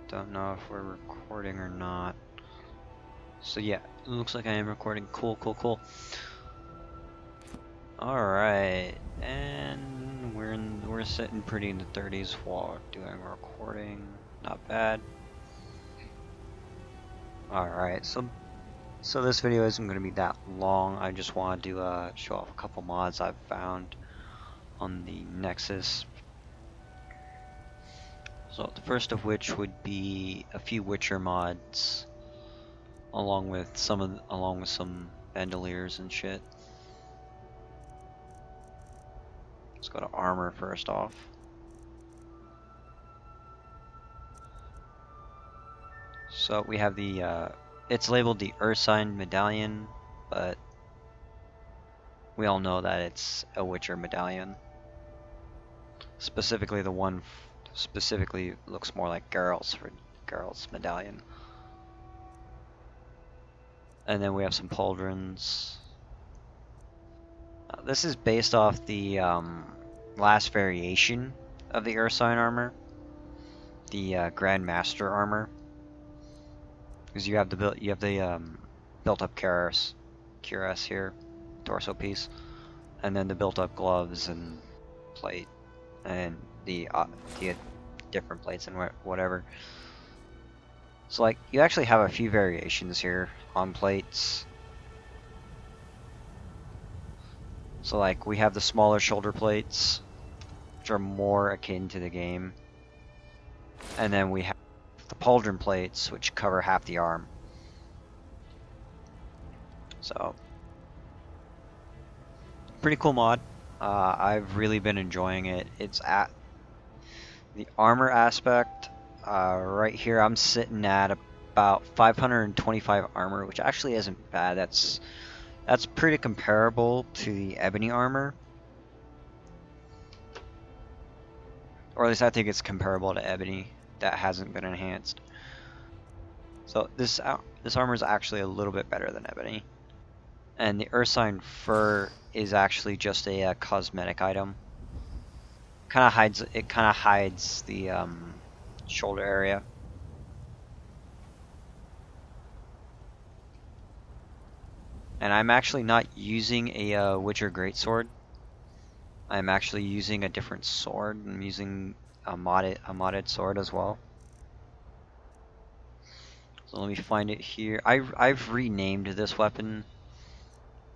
Don't know if we're recording or not. So yeah, it looks like I am recording. Cool, cool, cool. Alright, and we're sitting pretty in the 30s while doing recording. Not bad. Alright, so this video isn't going to be that long. I just wanted to show off a couple mods I've found on the Nexus. So the first of which would be a few Witcher mods, along with some bandoliers and shit. Let's go to armor first off. So we have the it's labeled the ursine medallion, but we all know that it's a Witcher medallion. Specifically, the one specifically looks more like Geralt's medallion. And then we have some pauldrons. This is based off the last variation of the ursine armor, the grandmaster armor, because you have the built-up cuirass here, torso piece, and then the built-up gloves and plate, and the different plates and whatever. So like you actually have a few variations here on plates. So like we have the smaller shoulder plates, which are more akin to the game, and then we have the pauldron plates, which cover half the arm. So pretty cool mod. I've really been enjoying it. It's at the armor aspect. Right here I'm sitting at about 525 armor, which actually isn't bad. That's pretty comparable to the ebony armor, or at least I think it's comparable to ebony that hasn't been enhanced. So this armor is actually a little bit better than ebony, and the ursine fur is actually just a cosmetic item. Kind of hides the shoulder area. And I'm actually not using a Witcher greatsword. I'm actually using a different sword. I'm using a modded sword as well. So let me find it here. I've renamed this weapon,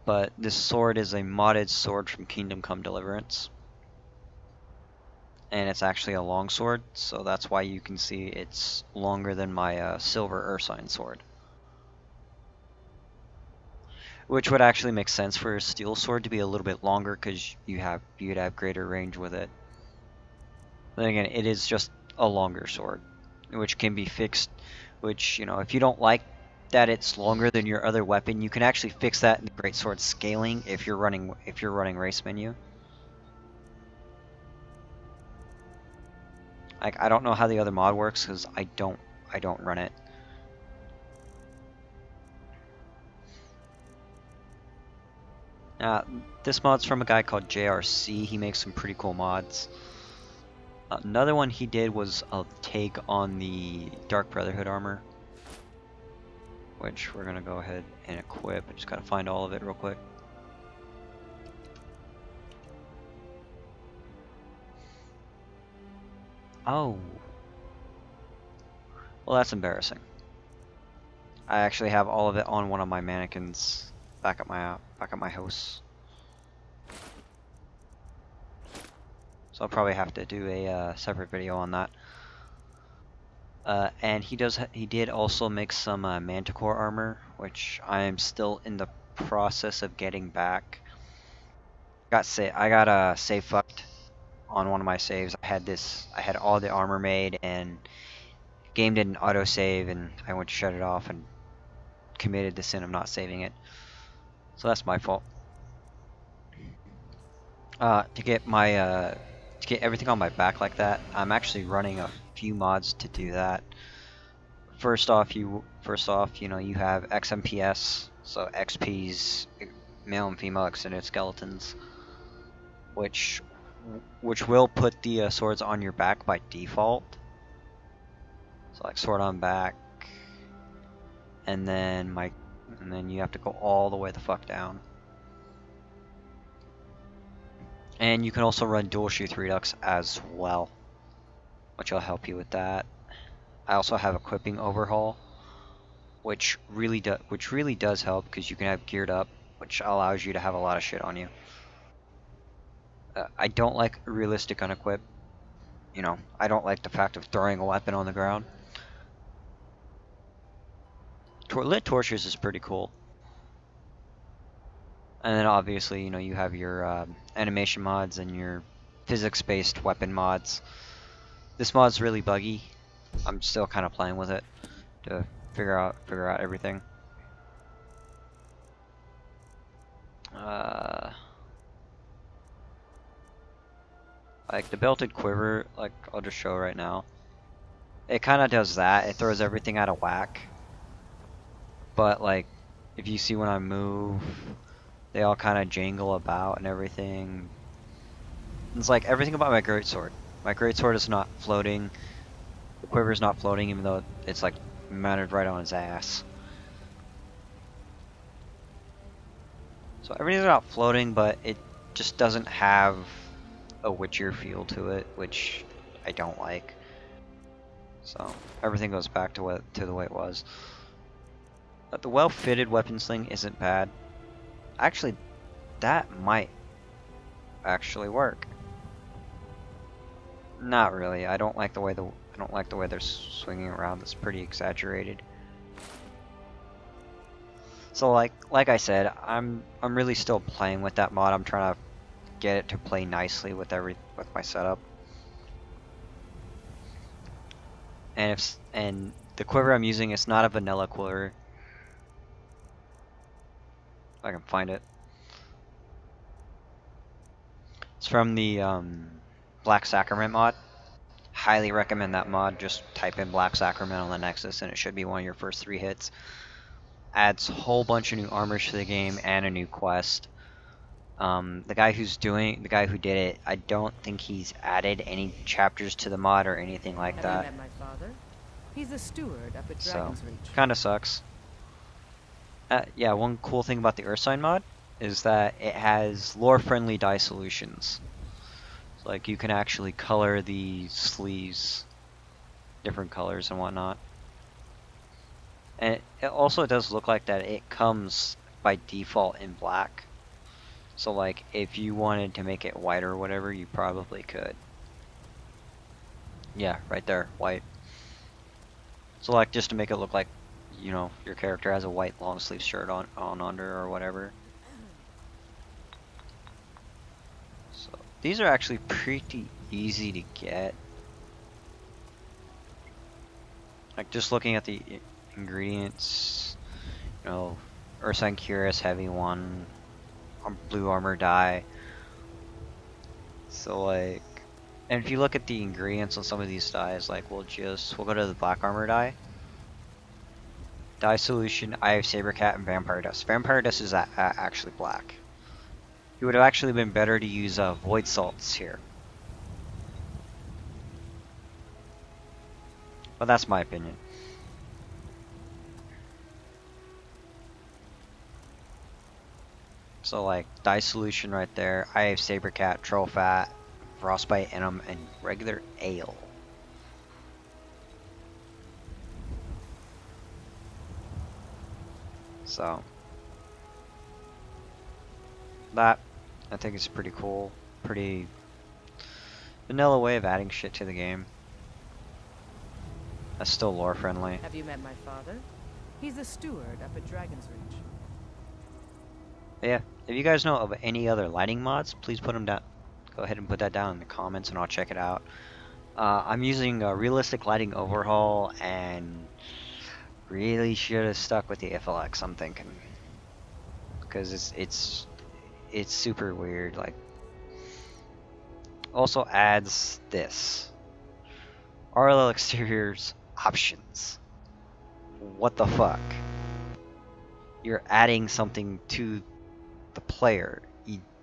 but this sword is a modded sword from Kingdom Come Deliverance. And it's actually a long sword, so that's why you can see it's longer than my silver ursine sword. Which would actually make sense for a steel sword to be a little bit longer, because you'd have greater range with it. Then again, it is just a longer sword, which can be fixed. Which, you know, if you don't like that it's longer than your other weapon, you can actually fix that in the greatsword scaling if you're running race menu. Like, I don't know how the other mod works because I don't run it. This mod's from a guy called JRC. He makes some pretty cool mods. Another one he did was a take on the Dark Brotherhood armor, which we're gonna go ahead and equip. I just gotta find all of it real quick. Oh, well, that's embarrassing. I actually have all of it on one of my mannequins back at my house. So I'll probably have to do a separate video on that. And he did also make some Manticore armor, which I am still in the process of getting back. I got save fucked on one of my saves. I had all the armor made, and game didn't autosave, and I went to shut it off and committed the sin of not saving it. So that's my fault. To get everything on my back like that, I'm actually running a few mods to do that. First off, you know, you have XMPS, so XPs, male and female extended skeletons, which will put the swords on your back by default. So like sword on back, and then you have to go all the way the fuck down. And you can also run dual sheath redux as well, which will help you with that. I also have equipping overhaul, which really does help because you can have geared up, which allows you to have a lot of shit on you. I don't like realistic unequip. You know, I don't like the fact of throwing a weapon on the ground. Lit torches is pretty cool. And then obviously, you know, you have your animation mods and your physics-based weapon mods. This mod's really buggy. I'm still kind of playing with it to figure out everything. Like the belted quiver, like I'll just show right now. It kind of does that. It throws everything out of whack. But like, if you see when I move, they all kind of jangle about and everything. It's like everything about my greatsword. My greatsword is not floating. The quiver is not floating, even though it's like mounted right on his ass. So everything's not floating, but it just doesn't have a Witcher feel to it, which I don't like. So everything goes back to the way it was. But the well-fitted weapon sling isn't bad. Actually, that might actually work. Not really. I don't like the way they're swinging around. It's pretty exaggerated. So like I said, I'm really still playing with that mod. I'm trying to get it to play nicely with my setup. And the quiver I'm using is not a vanilla quiver. If I can find it. It's from the Black Sacrament mod. Highly recommend that mod. Just type in Black Sacrament on the Nexus and it should be one of your first 3 hits. Adds a whole bunch of new armors to the game and a new quest. The guy who did it, I don't think he's added any chapters to the mod or anything like that. Have you met my father? He's a steward up at Dragon's Reach. Kinda sucks. Yeah, one cool thing about the ursine mod is that it has lore-friendly dye solutions. So, like, you can actually color the sleeves different colors and whatnot. And it also does look like that it comes by default in black. So like if you wanted to make it white or whatever, you probably could. Yeah, right there, white. So like just to make it look like, you know, your character has a white long sleeve shirt on under or whatever. So these are actually pretty easy to get. Like just looking at the ingredients, you know, ursine cuirass heavy 1, blue armor dye. So like, and if you look at the ingredients on some of these dyes, like we'll go to the black armor dye. Dye solution, Eye of Sabercat, and Vampire Dust. Vampire Dust is actually black. It would have actually been better to use Void Salts here. But that's my opinion. So like, dye solution right there, Eye of Sabercat, Troll Fat, Frostbite Enum, and regular ale. So that, I think is pretty cool. Pretty vanilla way of adding shit to the game. That's still lore friendly. Have you met my father? He's a steward up at Dragon's Reach. But yeah, if you guys know of any other lighting mods, please put them down. Go ahead and put that down in the comments and I'll check it out. I'm using a realistic lighting overhaul and really should have stuck with the FLX, I'm thinking. Because it's super weird. Like, also adds this. RLL exteriors options. What the fuck? You're adding something to the player.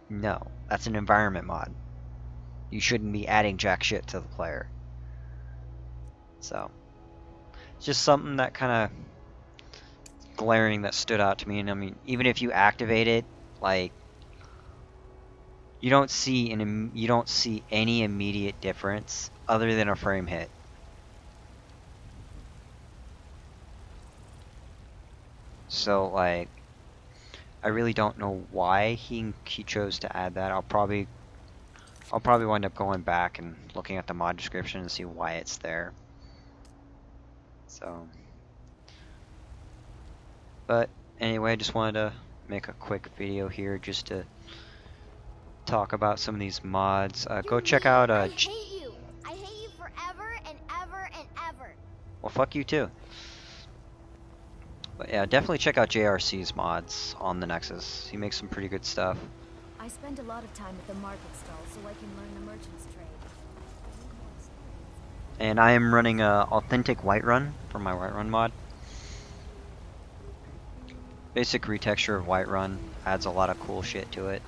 No, that's an environment mod. You shouldn't be adding jack shit to the player. So, just something that kind of glaring that stood out to me. And I mean, even if you activate it, like you don't see any immediate difference other than a frame hit. So like, I really don't know why he chose to add that. I'll probably wind up going back and looking at the mod description and see why it's there. So, but anyway, I just wanted to make a quick video here just to talk about some of these mods. Go check out I hate you. I hate you forever and ever and ever. Well, fuck you too. But yeah, definitely check out JRC's mods on the Nexus. He makes some pretty good stuff. I spend a lot of time at the market stall so I can learn the merchant's trade. And I am running a authentic Whiterun for my Whiterun mod. Basic retexture of Whiterun adds a lot of cool shit to it.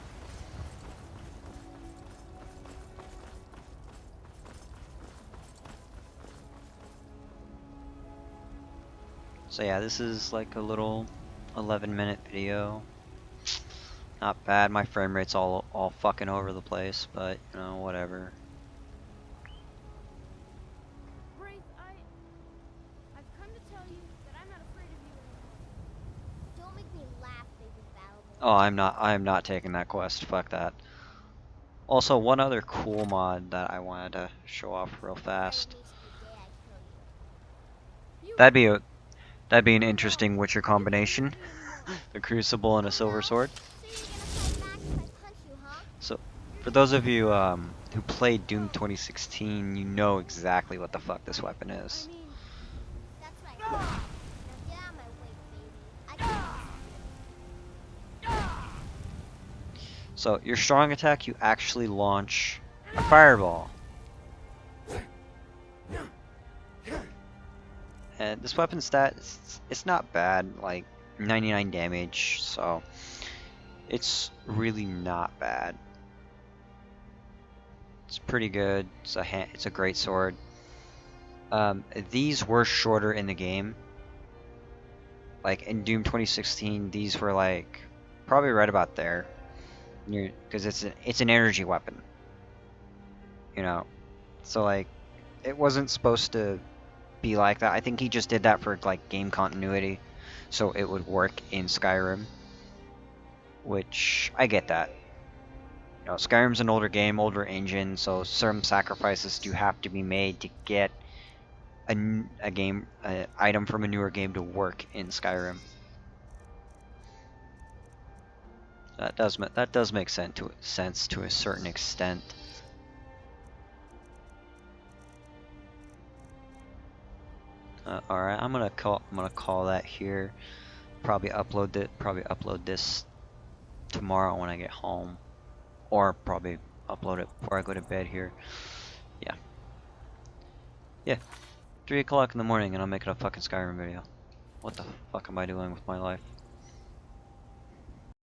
So yeah, this is like a little 11-minute video. Not bad. My frame rate's all fucking over the place, but you know, whatever. Braith, I've come to tell you that I'm not afraid of you anymore. Don't make me laugh, baby Battle. Oh, I am not taking that quest. Fuck that. Also, one other cool mod that I wanted to show off real fast. That'd be an interesting Witcher combination. The Crucible and a Silver Sword. So, for those of you who played Doom 2016, you know exactly what the fuck this weapon is. So, your strong attack, you actually launch a fireball. And this weapon stat, it's not bad, like 99 damage, so it's really not bad. It's pretty good. It's a great sword. These were shorter in the game. Like in Doom 2016, these were like probably right about there, because it's an energy weapon. You know, so like it wasn't supposed to be like that. I think he just did that for like game continuity, so it would work in Skyrim. Which I get that. You know, Skyrim's an older game, older engine, so some sacrifices do have to be made to get an item from a newer game to work in Skyrim. That does make sense to a certain extent. All right, I'm gonna call that here. Probably upload this tomorrow when I get home, or probably upload it before I go to bed here. Yeah, 3 o'clock in the morning, and I'm making a fucking Skyrim video. What the fuck am I doing with my life?